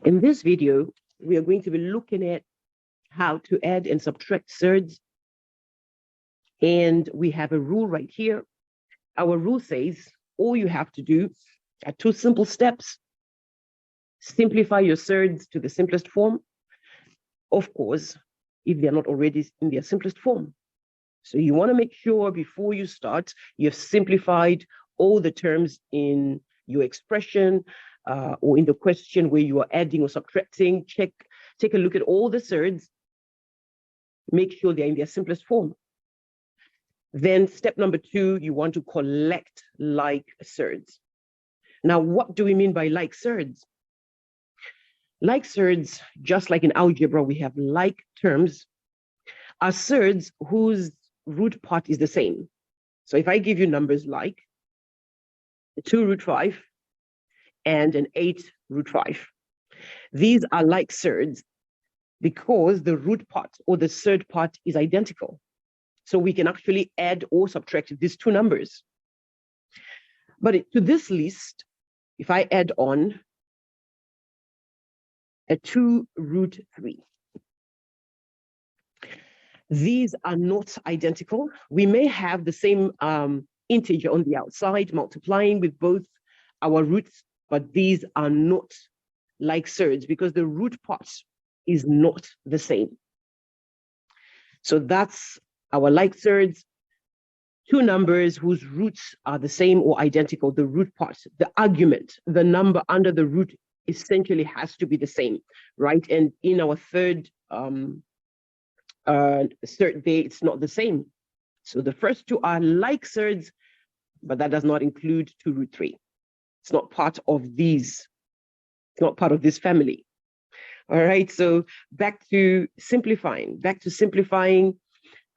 In this video, we are going to be looking at how to add and subtract surds. And we have a rule right here. Our rule says all you have to do are two simple steps. Simplify your surds to the simplest form. Of course, if they're not already in their simplest form. So you want to make sure before you start, you've simplified all the terms in your expression or in the question where you are adding or subtracting. Take a look at all the surds. Make sure they're in their simplest form. Then step number 2, you want to collect like surds. Now, what do we mean by like surds? Like surds, just like in algebra, we have like terms, are surds whose root part is the same. So if I give you numbers like 2 root 5 and an 8 root 5, these are like surds because the root part or the surd part is identical. So we can actually add or subtract these two numbers. But to this list, if I add on a 2 root 3, these are not identical. We may have the same integer on the outside multiplying with both our roots, but these are not like surds because the root part is not the same. So that's our like surds, two numbers whose roots are the same or identical. The root part, the argument, the number under the root essentially has to be the same, right? And in our third surd there, it's not the same. So the first two are like surds, but that does not include 2 root 3. It's not part of these. It's not part of this family. All right, so back to simplifying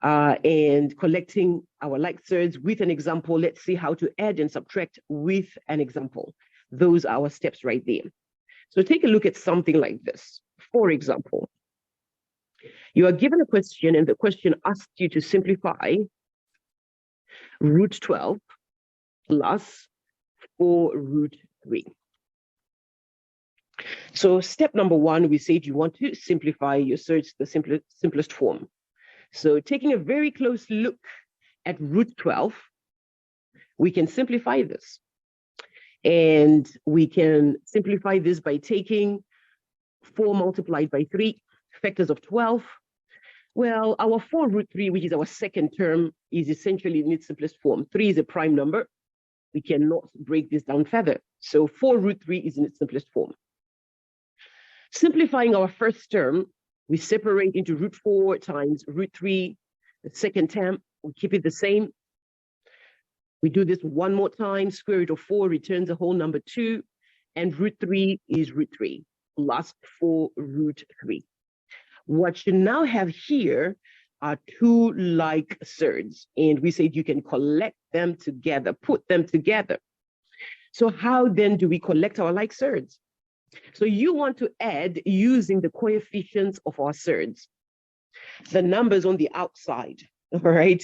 and collecting our like surds with an example. Let's see how to add and subtract with an example. Those are our steps right there. So take a look at something like this. For example, you are given a question and the question asks you to simplify root 12 plus 4 root 3. So step number 1, we said you want to simplify your surds to the simplest form. So taking a very close look at root 12, we can simplify this. And we can simplify this by taking 4 multiplied by 3, factors of 12. Well, our 4 root 3, which is our second term, is essentially in its simplest form. 3 is a prime number. We cannot break this down further. So 4 root 3 is in its simplest form. Simplifying our first term, we separate into root 4 times root 3. The second term, we keep it the same. We do this one more time. Square root of 4 returns a whole number 2. And root 3 is root 3 plus 4 root 3. What you now have here are 2 like surds. And we said you can collect them together, put them together. So how then do we collect our like surds? So you want to add using the coefficients of our surds, the numbers on the outside, all right,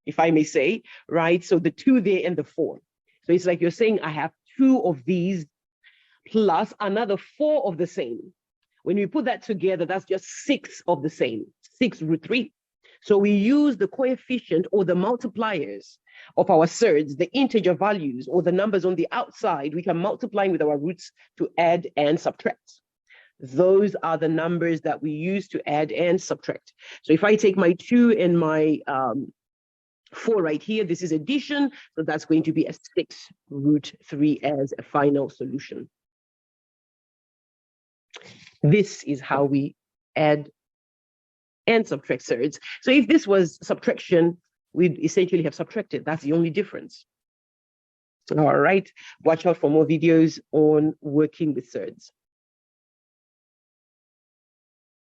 if I may say, right? So the 2 there and the 4. So it's like you're saying, I have 2 of these plus another 4 of the same. When we put that together, that's just 6 of the same, 6 root 3. So we use the coefficient or the multipliers of our surds, the integer values or the numbers on the outside, we can multiply with our roots to add and subtract. Those are the numbers that we use to add and subtract. So if I take my 2 and my 4 right here, this is addition. So that's going to be a 6 root 3 as a final solution. This is how we add and subtract surds. So if this was subtraction, we'd essentially have subtracted. That's the only difference. All right. Watch out for more videos on working with surds.